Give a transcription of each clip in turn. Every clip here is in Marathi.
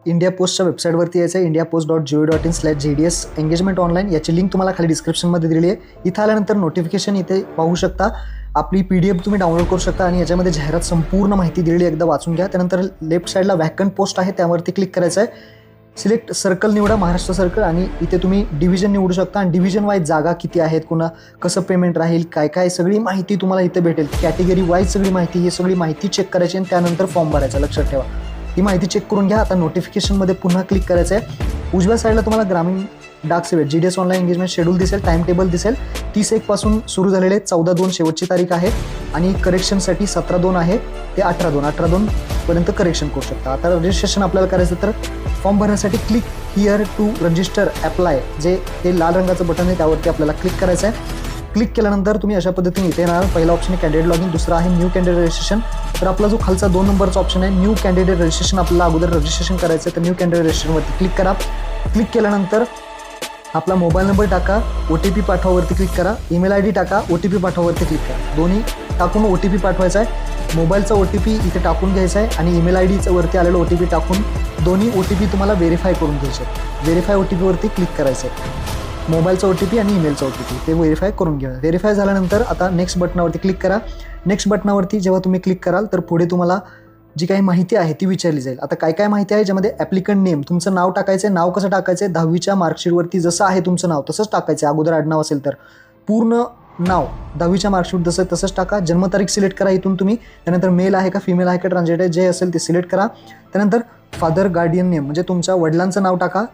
इंडिया पोस्टच्या वेबसाईटवरती यायचं आहे, indiapost.go.in/gds एंगेजमेंट ऑनलाईन. याची लिंक तुम्हाला खाली डिस्क्रिप्शनमध्ये दिलेली आहे. इथं आल्यानंतर नोटिफिकेशन इथे पाहू शकता. आपली PDF तुम्ही डाउनलोड करू शकता आणि याच्यामध्ये जाहिरात संपूर्ण माहिती दिलेली एकदा वाचून घ्या. त्यानंतर लेफ्ट साईडला वॅकंट पोस्ट आहे, त्यावरती क्लिक करायचं आहे. सिलेक्ट सर्कल निवडा, महाराष्ट्र सर्कल, आणि इथे तुम्ही डिव्हिजन निवडू शकता आणि डिव्हिजन वाईज जागा किती आहेत, कुणा कसं पेमेंट राहील, काय काय सगळी माहिती तुम्हाला इथे भेटेल. कॅटेगरी वाईज सगळी माहिती, ही सगळी माहिती चेक करायची आणि त्यानंतर फॉर्म भरायचा. लक्षात ठेवा, ही माहिती चेक करून घ्या. आता नोटिफिकेशनमध्ये पुन्हा क्लिक करायचं आहे. उजव्या साईडला तुम्हाला ग्रामीण डाक सेवेत GDS ऑनलाईन एंगेजमेंट शेड्यूल दिसेल, टाइम टेबल दिसेल. 30/1 पासून सुरू झालेले, 14/2 शेवटची तारीख आहे आणि करेक्शनसाठी 17/2 आहे ते 18/2 पर्यंत करेक्शन करू शकता. आता रजिस्ट्रेशन आपल्याला करायचं तर फॉर्म भरण्यासाठी click here to register apply, जे हे लाल रंगाचं बटन आहे त्यावरती आपल्याला क्लिक करायचं आहे. क्लिक केल्यानंतर तुम्ही अशा पद्धतीने इथे येणार. पहिला ऑप्शन आहे कॅन्डिडेट लॉगिन, दुसरा आहे न्यू कॅन्डिडेट रजिस्ट्रेशन. तर आपला जो खालचा 2 नंबरचा ऑप्शन आहे न्यू कॅन्डिडेट रजिस्ट्रेशन, आपल्याला अगोदर रजिस्ट्रेशन करायचं आहे. तर न्यू कॅन्डिडेट रजिस्ट्रेशनवरती क्लिक करा. क्लिक केल्यानंतर आपला मोबाईल नंबर टाका, OTP पाठवावरती क्लिक करा. ईमेल ID टाका, OTP पाठवावरती क्लिक करा. दोन्ही टाकून OTP पाठवायचा आहे. मोबाईलचा OTP इथे टाकून घ्यायचा आहे आणि ईमेल IDचं वरती आलेलं OTP टाकून दोन्ही OTP तुम्हाला व्हेरीफाय करून घ्यायचे. व्हेरीफाय OTPवरती क्लिक करायचं आहे. मोबाईलचा OTP आणि ईमेलचा OTP ते व्हेरीफाय करून घ्या. व्हेरीफाय झाल्यानंतर आता नेक्स्ट बटनावरती क्लिक करा. नेक्स्ट बटनावरती जेव्हा तुम्ही क्लिक कराल तर पुढे तुम्हाला जी काही माहिती आहे ती विचारली जाईल. आता काय काय माहिती आहे, ज्यामध्ये ॲप्लिकंट नेम, तुमचं नाव टाकायचं आहे. नाव कसं टाकायचं आहे, 10वीच्या मार्कशीटवरती जसं आहे तुमचं नाव तसंच टाकायचं आहे. अगोदर आडनाव असेल तर पूर्ण नाव 10वीच्या मार्कशीट जसं तसंच टाका. जन्मतारीख सिलेक्ट करा इथून तुम्ही. त्यानंतर मेल आहे का फिमेल आहे का ट्रान्सजेंडर आहे, जे असेल ते सिलेक्ट करा. त्यानंतर फादर गार्डियन नेम म्हणजे तुमच्या वडिलांचं नाव टाका,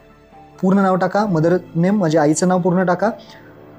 पूर्ण नाव टाका. मदर नेम म्हणजे आईचं नाव पूर्ण टाका.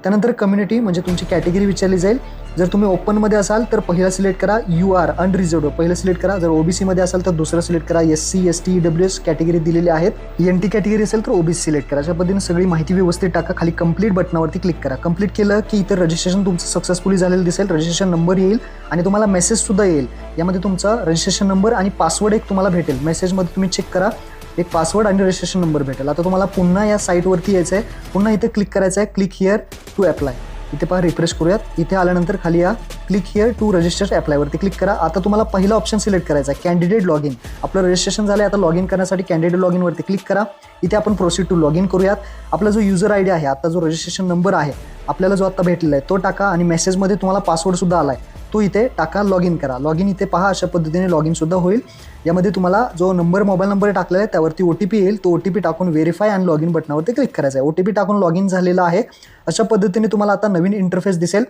त्यानंतर कम्युनिटी म्हणजे तुमची कॅटेगरी विचारली जाईल. जर तुम्ही ओपनमध्ये असाल तर पहिला सिलेक्ट करा, UR अनरिझर्व्ड पहिलं सिलेक्ट करा. जर OBCमध्ये असाल तर दुसरं सिलेक्ट करा. SC ST EWS कॅटेगरी दिलेली आहेत. NT कॅटेगरी असेल तर OBC सिलेक्ट करा. अशा पद्धतीने सगळी माहिती व्यवस्थित टाका. खाली कंप्लीट बटनावरती क्लिक करा. कंप्लीट केलं की इतर रजिस्ट्रेशन तुमचं सक्सेसफुली झालेलं दिसेल. रजिस्ट्रेशन नंबर येईल आणि तुम्हाला मेसेजसुद्धा येईल. यामध्ये तुमचा रजिस्ट्रेशन नंबर आणि पासवर्ड एक तुम्हाला भेटेल. मेसेजमध्ये तुम्ही चेक करा, एक पासवर्ड आणि रजिस्ट्रेशन नंबर भेटेल. आता तुम्हाला पुन्हा या साईटवरती यायचं आहे. पुन्हा इथे क्लिक करायचं आहे, क्लिक हिअर टू अप्लाय. इथे पहा, रिफ्रेश करूयात. इथे आल्यानंतर खाली या क्लिक हिअर टू रजिस्टर अप्लायवरती क्लिक करा. आता तुम्हाला पहिला ऑप्शन सिलेक्ट करायचा आहे कॅन्डिडेट लॉग इन. आपलं रजिस्ट्रेशन झालं आहे, आता लॉग इन करण्यासाठी कॅन्डिडेट लॉग इनवरती क्लिक करा. इथे आपण प्रोसीड टू लॉग इन करूयात. आपला जो युजर ID आहे, आता जो रजिस्ट्रेशन नंबर आहे आपल्याला जो आता भेटलेला आहे तो टाका आणि मेसेजमध्ये तुम्हाला पासवर्डसुद्धा आला आहे तो इथे टाका. लॉग इन करा. लॉग इन इथे पहा, अशा पद्धतीने लॉग इनसुद्धा होईल. यामध्ये तुम्हाला जो नंबर मोबाईल नंबर टाकलेला आहे त्यावरती OTP येईल. तो OTP टाकून व्हेरीफाय आणि लॉग इन बटनावरती क्लिक करायचं आहे. OTP टाकून लॉग इन झालेला आहे. अशा पद्धतीने तुम्हाला आता नवीन इंटरफेस दिसेल.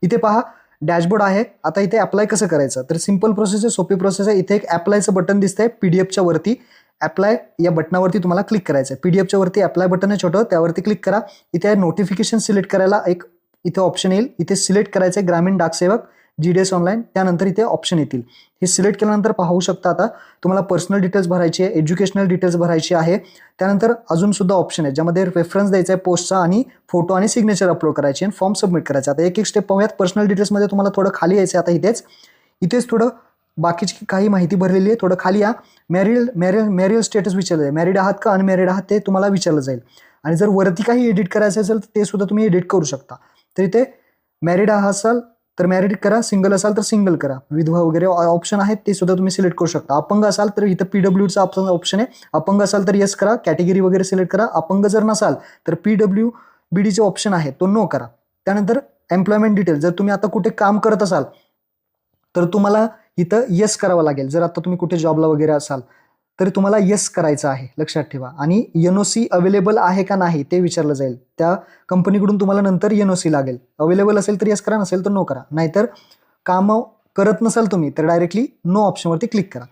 इथे पहा, डॅशबोर्ड आहे. आता इथे अप्लाय कसं करायचं तर सिंपल प्रोसेस आहे, सोपी प्रोसेस आहे. इथे एक अप्लायचं बटन दिसतंय PDFच्या वरती. अप्लाय या बटनावरती तुम्हाला क्लिक करायचं आहे. PDFच्या वरती अप्लाय बटन आहे छोटं, त्यावरती क्लिक करा. इथे नोटिफिकेशन सिलेक्ट करायला एक इथे ऑप्शन येईल. इथे सिलेक्ट करायचं आहे ग्रामीण डाकसेवक GDS ऑनलाईन. त्यानंतर इथे ऑप्शन येतील. हे सिलेक्ट केल्यानंतर पाहू शकता आता तुम्हाला पर्सनल डिटेल्स भरायची आहे, एज्युकेशनल डिटेल्स भरायची आहे. त्यानंतर अजून सुद्धा ऑप्शन आहे ज्यामध्ये रेफरन्स द्यायचा आहे पोस्टचा आणि फोटो आणि सिग्नेचर अपलोड करायची आणि फॉर्म सबमिट करायचा. आता एक एक स्टेप पाहूयात. पर्सनल डिटेल्समध्ये तुम्हाला थोडं खाली यायचं आहे. आता इथेच थोडं बाकीची काही माहिती भरलेली आहे. थोडं खाली या. मॅरियल स्टेटस विचारलं जाईल. मॅरिड आहात का अनमॅरिड आहात ते तुम्हाला विचारलं जाईल. आणि जर वरती काही एडिट करायचं असेल तर ते सुद्धा तुम्ही एडिट करू शकता. तर इथे मॅरिड असाल तर मॅरिड करा, सिंगल असाल तर सिंगल करा. विधवा वगैरे ऑप्शन आहेत ते सुद्धा तुम्ही सिलेक्ट करू शकता. अपंग असाल तर इथं PWचा ऑप्शन आहे. अपंग असाल तर येस करा, कॅटेगरी वगैरे सिलेक्ट करा. अपंग जर नसाल तर PWBDचे ऑप्शन आहे तो नो करा. त्यानंतर एम्प्लॉयमेंट डिटेल, जर तुम्ही आता कुठे काम करत असाल तर तुम्हाला इथं येस करावं लागेल. जर आता तुम्ही कुठे जॉबला वगैरे असाल तर तुम्हाला येस करायचं आहे, लक्षात ठेवा. आणि NOC अवेलेबल आहे का नाही ते विचारलं जाईल. त्या कंपनीकडून तुम्हाला नंतर NOC लागेल. अवेलेबल असेल तर येस करा, नसेल तर नो करा. नाहीतर कामं करत नसाल तुम्ही तर डायरेक्टली नो ऑप्शनवरती क्लिक करा,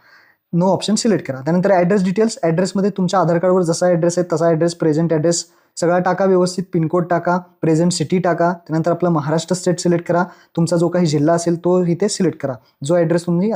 नो ऑप्शन सिलेक्ट करा. त्यानंतर ॲड्रेस डिटेल्स, ॲड्रेसमध्ये तुमच्या आधार कार्डवर जसा ॲड्रेस आहे तसा ॲड्रेस, प्रेझेंट ॲड्रेस सगळा टाका व्यवस्थित. पिनकोड टाका, प्रेझेंट सिटी टाका. त्यानंतर आपलं महाराष्ट्र स्टेट सिलेक्ट करा. तुमचा जो काही जिल्हा असेल तो इथे सिलेक्ट करा. जो ॲड्रेस तुम्ही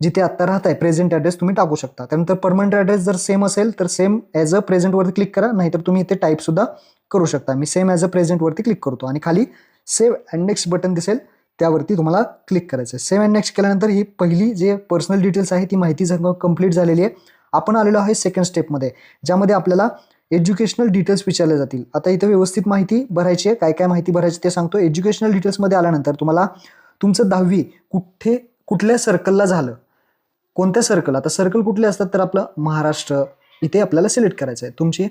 जिथे आत्ता राहताय प्रेझेंट ॲड्रेस तुम्ही टाकू शकता. त्यानंतर परमनंट ॲड्रेस जर सेम असेल तर सेम ॲज अ प्रेझेंटवरती क्लिक करा, नाहीतर तुम्ही इथे टाईपसुद्धा करू शकता. मी सेम ॲज अ प्रेझेंटवरती क्लिक करतो आणि खाली सेव्ह अँड नेक्स्ट बटन दिसेल त्यावरती तुम्हाला क्लिक करायचं आहे. सेव्ह अँड नेक्स्ट केल्यानंतर ही पहिली जे पर्सनल डिटेल्स आहे ती माहिती कंप्लीट झालेली आहे. आपण आलेलो आहे सेकंड स्टेपमध्ये, ज्यामध्ये आपल्याला एज्युकेशनल डिटेल्स विचारले जातील. आता इथे व्यवस्थित माहिती भरायची आहे. काय काय माहिती भरायची ते सांगतो. एज्युकेशनल डिटेल्समध्ये आल्यानंतर तुम्हाला तुमचं 10वी कुठल्या सर्कलला झालं, कोणत्या सर्कल. आता सर्कल कुठले असतात तर आपलं महाराष्ट्र, इथे आपल्याला सिलेक्ट करायचं आहे. तुमची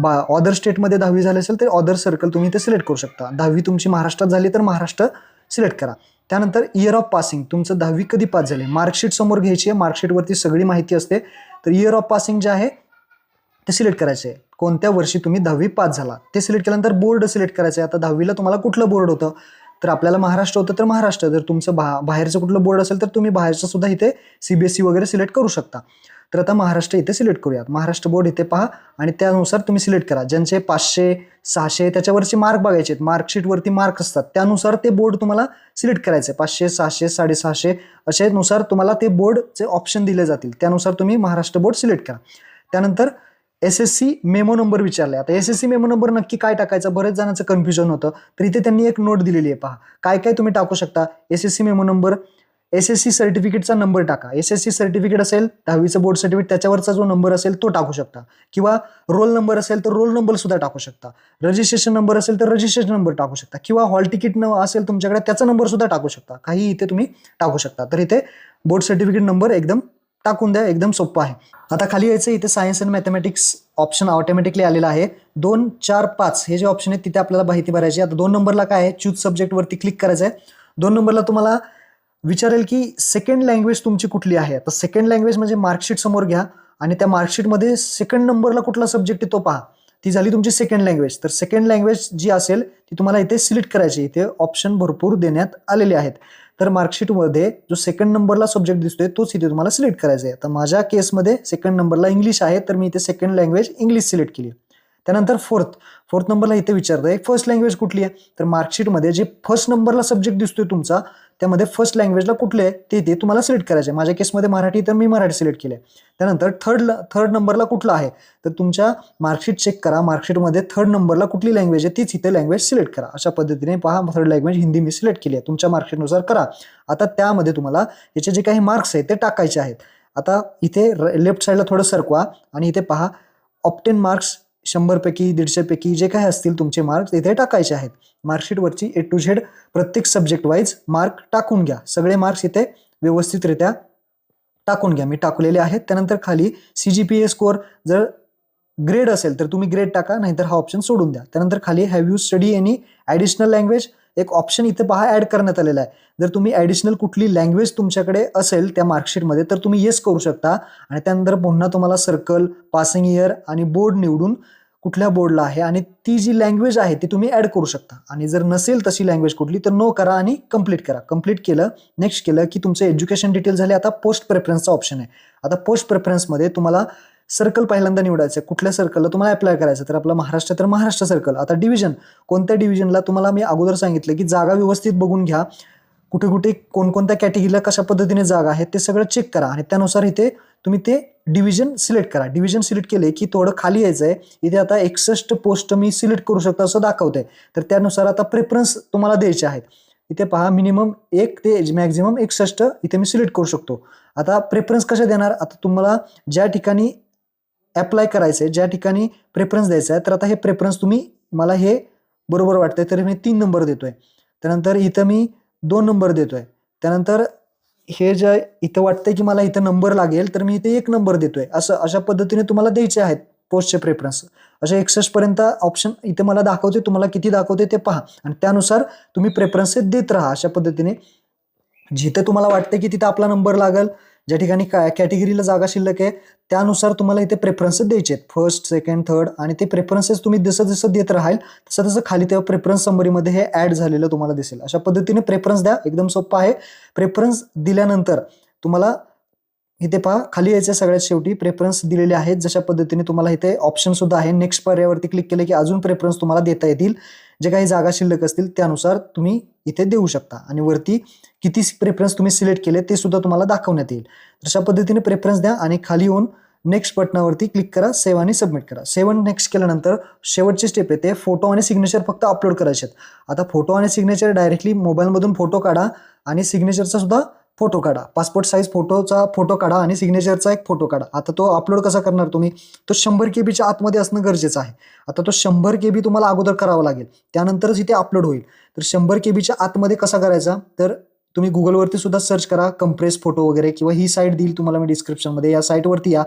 ऑदर स्टेटमध्ये 10वी झाली असेल तर ऑदर सर्कल तुम्ही इथे सिलेक्ट करू शकता. 10वी तुमची महाराष्ट्रात झाली तर महाराष्ट्र सिलेक्ट करा. त्यानंतर इयर ऑफ पासिंग, तुमचं 10वी कधी पास झाले, मार्कशीट समोर घ्यायची आहे. मार्कशीटवरती सगळी माहिती असते. तर इयर ऑफ पासिंग जे आहे ते सिलेक्ट करायचे आहे. कोणत्या वर्षी तुम्ही 10वी पास झाला ते सिलेक्ट केल्यानंतर बोर्ड सिलेक्ट करायचं आहे. आता 10वीला तुम्हाला कुठलं बोर्ड होतं, तर आपल्याला महाराष्ट्र होतं तर महाराष्ट्र. जर तुमचं बाहेरचं कुठलं बोर्ड असेल तर तुम्ही बाहेरचं सुद्धा इथे CBSE वगैरे सिलेक्ट करू शकता. तर आता महाराष्ट्र इथे सिलेक्ट करूयात. महाराष्ट्र बोर्ड इथे पहा आणि त्यानुसार तुम्ही सिलेक्ट करा. ज्यांचे 500 600 त्याच्यावरचे मार्क बघायचे आहेत, मार्कशीटवरती मार्क असतात, त्यानुसार ते बोर्ड तुम्हाला सिलेक्ट करायचे. 500 600 650 अशानुसार तुम्हाला ते बोर्डचे ऑप्शन दिले जातील. त्यानुसार तुम्ही महाराष्ट्र बोर्ड सिलेक्ट करा. त्यानंतर SSC मेमो नंबर विचारले. आता SSC मेमो नंबर नक्की काय टाकायचा, बरेच जणांचं कन्फ्युजन होतं. तर इथे त्यांनी एक नोट दिलेली आहे पहा, काय काय तुम्ही टाकू शकता. SSC मेमो नंबर, SSC सर्टिफिकेटचा नंबर टाका. SSC सर्टिफिकेट असेल 10वीचं बोर्ड सर्टिफिकेट, त्याच्यावरचा जो नंबर असेल तो टाकू शकता. किंवा रोल नंबर असेल तर रोल नंबर सुद्धा टाकू शकता. रजिस्ट्रेशन नंबर असेल तर रजिस्ट्रेशन नंबर टाकू शकता. किंवा हॉल तिकीट असेल तुमच्याकडे त्याचा नंबर सुद्धा टाकू शकता. काही इथे तुम्ही टाकू शकता. तर इथे बोर्ड सर्टिफिकेट नंबर एकदम टाकून द्या, एकदम सोपं आहे. आता खाली यायचं, इथे science and mathematics option automatically आलेला आहे. 2 4 5 हे जे ऑप्शन आहेत तिथे आपल्याला माहिती भरायची. आता 2 नंबरला काय आहे, चूज सब्जेक्टवरती क्लिक करायचं आहे. 2 नंबरला तुम्हाला विचारेल की सेकंड लँग्वेज तुमची कुठली आहे. तर सेकंड लँग्वेज म्हणजे मार्कशीट समोर घ्या आणि त्या मार्कशीटमध्ये सेकंड नंबरला कुठला सब्जेक्ट आहे तो पहा. ती झाली तुमची सेकंड लँग्वेज. तर सेकंड लँग्वेज जी असेल ती तुम्हाला इथे सिलेक्ट करायची. इथे ऑप्शन भरपूर देण्यात आलेले आहेत. तर मार्कशीटमध्ये जो सेकंड नंबरला सब्जेक्ट दिसतोय तोच इथे तुम्हाला सिलेक्ट करायचा आहे. तर माझ्या केसमध्ये सेकंड नंबरला इंग्लिश आहे, तर मी इथे सेकंड लँग्वेज इंग्लिश सिलेक्ट केली. त्यानंतर फोर्थ नंबरला इथे विचारतोय फर्स्ट लँग्वेज कुठली आहे. तर मार्कशीटमध्ये जे फर्स्ट नंबरला सब्जेक्ट दिसतोय तुमचा, त्यामध्ये फर्स्ट लँग्वेजला कुठले आहे ते तुम्हाला सिलेक्ट करायचे. माझ्या केसमध्ये मराठी, तर मी मराठी सिलेक्ट केले. त्यानंतर थर्ड नंबरला कुठला आहे, तर तुमच्या मार्कशीट चेक करा. मार्कशीटमध्ये थर्ड नंबरला कुठली लँग्वेज आहे तीच इथे लँग्वेज सिलेक्ट करा. अशा पद्धतीने पहा, थर्ड लँग्वेज हिंदी मी सिलेक्ट केली आहे. तुमच्या मार्कशीटनुसार करा. आता त्यामध्ये तुम्हाला याचे जे काही मार्क्स आहेत ते टाकायचे आहेत. आता इथे लेफ्ट साईडला थोडं सरकवा आणि इथे पहा ऑप्टेन मार्क्स 100 पैकी 150 पैकी जे काही असतील तुमचे मार्क्स इथे टाकायचे आहेत. मार्कशीटवरची A to Z प्रत्येक सब्जेक्ट वाईज मार्क टाकून घ्या. सगळे मार्क्स इथे व्यवस्थितरित्या टाकून घ्या. मी टाकलेले आहेत. त्यानंतर खाली CGPA स्कोअर, जर ग्रेड असेल तर तुम्ही ग्रेड टाका, नाहीतर हा ऑप्शन सोडून द्या. त्यानंतर खाली have you study any additional language एक ऑप्शन इथे पहा ॲड करण्यात आलेला आहे. जर तुम्ही ॲडिशनल कुठली लँग्वेज तुमच्याकडे असेल त्या मार्कशीटमध्ये तर तुम्ही येस करू शकता. आणि त्यानंतर पुन्हा तुम्हाला सर्कल, पासिंग इयर आणि बोर्ड निवडून कुठल्या बोर्डला आहे आणि ती जी लँग्वेज आहे ती तुम्ही ॲड करू शकता. आणि जर नसेल तशी लँग्वेज कुठली तर नो करा आणि कंप्लीट करा. कंप्लीट केलं, नेक्स्ट केलं की तुमचं एज्युकेशन डिटेल झाले. आता पोस्ट प्रेफरन्सचा ऑप्शन आहे. आता पोस्ट प्रेफरन्समध्ये तुम्हाला सर्कल पहिल्यांदा निवडायचं आहे. कुठल्या सर्कलला तुम्हाला अप्लाय करायचं, तर आपलं महाराष्ट्र तर महाराष्ट्र सर्कल. आता डिव्हिजन, कोणत्या डिव्हिजनला तुम्हाला मी अगोदर सांगितलं की जागा व्यवस्थित बघून घ्या. कुठे कुठे कोणकोणत्या कॅटेगरीला कशा पद्धतीने जागा आहेत ते सगळं चेक करा आणि त्यानुसार इथे तुम्ही ते डिव्हिजन सिलेक्ट करा. डिव्हिजन सिलेक्ट केले की थोडं खाली यायचं आहे. इथे आता 61 पोस्ट मी सिलेक्ट करू शकतो असं दाखवतंय. तर त्यानुसार आता प्रेफरन्स तुम्हाला द्यायचे आहेत. इथे पहा मिनिमम 1 ते मॅक्झिमम 61 इथे मी सिलेक्ट करू शकतो. आता प्रेफरन्स कशा देणार, आता तुम्हाला ज्या ठिकाणी अप्लाय करायचं आहे, ज्या ठिकाणी प्रेफरन्स द्यायचा आहे, तर आता हे प्रेफरन्स तुम्ही, मला हे बरोबर वाटतंय तर मी 3 नंबर देतोय. त्यानंतर इथं मी 2 नंबर देतोय. त्यानंतर हे जे इथं वाटतंय की मला इथं नंबर लागेल तर मी इथे 1 नंबर देतोय. अशा पद्धतीने तुम्हाला द्यायचे आहेत पोस्टचे प्रेफरन्स. असे 61 पर्यंत ऑप्शन इथे मला दाखवते, तुम्हाला किती दाखवते ते पहा आणि त्यानुसार तुम्ही प्रेफरन्स देत राहा. अशा पद्धतीने जिथे तुम्हाला वाटते की तिथे आपला नंबर लागेल, ज्या ठिकाणी कॅटेगरीला जागा शिल्लक आहे त्यानुसार तुम्हाला इथे प्रेफरन्सेस द्यायचे आहेत. फर्स्ट, सेकंड, थर्ड आणि ते प्रेफरन्सेस तुम्ही जसं जसं देत राहाल तसं तसं खाली तेव्हा प्रेफरन्स समरीमध्ये हे ॲड झालेलं तुम्हाला दिसेल. अशा पद्धतीने प्रेफरन्स द्या, एकदम सोपं आहे. प्रेफरन्स दिल्यानंतर तुम्हाला इथे पहा खाली यायचं सगळ्यात शेवटी प्रेफरन्स दिलेले आहेत. जशा पद्धतीने तुम्हाला इथे ऑप्शन सुद्धा आहे. नेक्स्ट पर्यायावरती क्लिक केलं की अजून प्रेफरन्स तुम्हाला देता येतील. जे काही जागा शिल्लक असतील त्यानुसार तुम्ही इथे देऊ शकता आणि वरती किती प्रेफरन्स तुम्ही सिलेक्ट केले ते सुद्धा तुम्हाला दाखवण्यात येईल. अशा पद्धतीने प्रेफरन्स द्या आणि खाली येऊन नेक्स्ट बटनावरती क्लिक करा, सेव्ह आणि सबमिट करा. सेव्ह नेक्स्ट केल्यानंतर शेवटची स्टेप येते, फोटो आणि सिग्नेचर फक्त अपलोड करायचे आहेत. आता फोटो आणि सिग्नेचर डायरेक्टली मोबाईलमधून फोटो काढा आणि सिग्नेचरचा सुद्धा फोटो काढा. पासपोर्ट साईज फोटोचा फोटो काढा आणि सिग्नेचरचा एक फोटो काढा. आता तो अपलोड कसा करणार तुम्ही, तो 100 KB आतमध्ये असणं गरजेचं आहे. आता तो 100 KB तुम्हाला अगोदर करावा लागेल, त्यानंतरच इथे अपलोड होईल. तर 100 KB आतमध्ये कसा करायचा, तर तुम्ही गुगलवरती सुद्धा सर्च करा कंप्रेस फोटो वगैरे, किंवा ही साईट देईल तुम्हाला मी डिस्क्रिप्शनमध्ये, या साईटवरती या.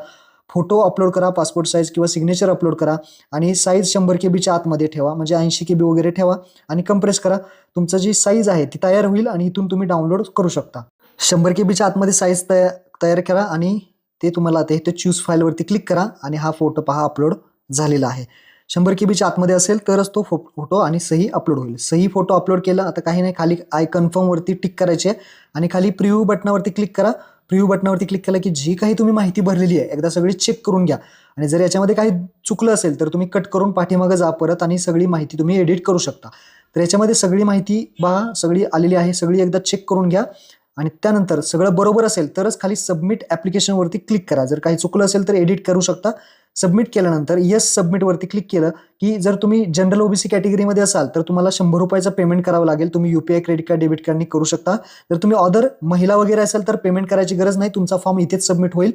फोटो अपलोड करा, पासपोर्ट साईज किंवा सिग्नेचर अपलोड करा आणि साईज 100 KB आतमध्ये ठेवा, म्हणजे 80 KB वगैरे ठेवा आणि कंप्रेस करा. तुमचं जी साईज आहे ती तयार होईल आणि इथून तुम्ही डाउनलोड करू शकता. 100 KB आतमध्ये साईज तयार करा आणि ते तुम्हाला ते चूज फाईलवरती क्लिक करा आणि हा फोटो पहा अपलोड झालेला आहे. 100 KB आतमध्ये असेल तरच तो फोटो आणि सही अपलोड होईल. सही फोटो अपलोड केला आता काही नाही, खाली आय कन्फर्मवरती टिक करायचे आणि खाली प्रिव्ह्यू बटनावरती क्लिक करा. प्रिव्ह्यू बटनावरती क्लिक केलं की जी काही तुम्ही माहिती भरलेली आहे एकदा सगळी चेक करून घ्या आणि जर याच्यामध्ये काही चुकलं असेल तर तुम्ही कट करून पाठीमागं जा परत आणि सगळी माहिती तुम्ही एडिट करू शकता. तर याच्यामध्ये सगळी माहिती पहा सगळी आलेली आहे, सगळी एकदा चेक करून घ्या आणि त्यानंतर सगळं बरोबर असेल तरच खाली सबमिट ॲप्लिकेशनवरती क्लिक करा. जर काही चुकलं असेल तर एडिट करू शकता. सबमिट केल्यानंतर येस सबमिटवरती क्लिक केलं की जर तुम्ही जनरल ओबीसी कॅटेगरीमध्ये असाल तर तुम्हाला 100 रुपयाचं पेमेंट करावं लागेल. तुम्ही UPI क्रेडिट कार्ड डेबिट कार्डनी करू शकता. जर तुम्ही अदर महिला वगैरे असाल तर पेमेंट करायची गरज नाही, तुमचा फॉर्म इथेच सबमिट होईल.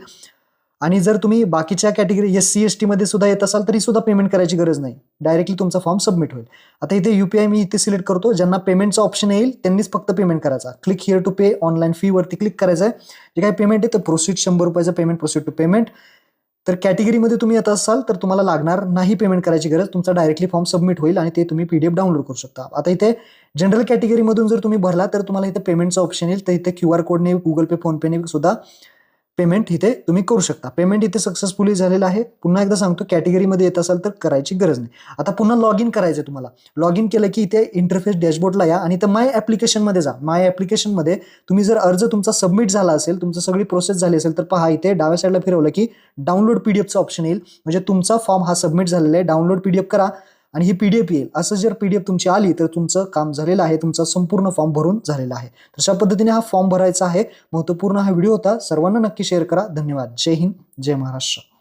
आणि जर तुम्ही बाकीच्या कॅटेगरी SC ST मध्ये सुद्धा येत असाल तरी सुद्धा पेमेंट करायची गरज नाही, डायरेक्टली तुमचा फॉर्म सबमिट होईल. आता इथे UPI मी इथे सिलेक्ट करतो. ज्यांना पेमेंटचा ऑप्शन येईल त्यांनीच फक्त पेमेंट करायचा. Click here to pay online fee वरती क्लिक करायचं आहे. जे काही पेमेंट आहे तर प्रोसीड 100 रुपयाचं पेमेंट, प्रोसीड टू पेमेंट. तर कॅटेगरीमध्ये तुम्ही येत असाल तर तुम्हाला लागणार नाही पेमेंट करायची गरज, तुमचा डायरेक्टली फॉर्म सबमिट होईल आणि ते तुम्ही PDF डाउनलोड करू शकता. आता इथे जनरल कॅटेगरीमधून जर तुम्ही भरला तर तुम्हाला इथे पेमेंटचा ऑप्शन येईल. तर इथे QR कोडने, गुगल पे, फोन पेने सुद्धा पेमेंट इथे तुम्ही करू शकता. पेमेंट इथे सक्सेसफुली झालेलं आहे. पुन्हा एकदा सांगतो, कॅटेगरीमध्ये येत असाल तर करायची गरज नाही. आता पुन्हा लॉग इन करायचं तुम्हाला. लॉग इन केलं की इथे इंटरफेस डॅशबोर्डला या आणि इथं माय ॲप्लिकेशनमध्ये जा. माय ॲप्लिकेशनमध्ये तुम्ही जर अर्ज तुमचा सबमिट झाला असेल, तुमचं सगळी प्रोसेस झाली असेल तर पहा इथे डाव्या साईडला फिरवलं की डाउनलोड PDFचं ऑप्शन येईल. म्हणजे तुमचा फॉर्म हा सबमिट झालेला आहे, डाउनलोड PDF करा आणि ही PDF येईल. असं जर PDF तुमची आली तर तुमचं काम झालेलं आहे, तुमचा संपूर्ण फॉर्म भरून झालेला आहे. तशा पद्धतीने हा फॉर्म भरायचा आहे. महत्त्वपूर्ण हा व्हिडिओ होता. सर्वांना नक्की शेअर करा. धन्यवाद. जय हिंद, जय महाराष्ट्र.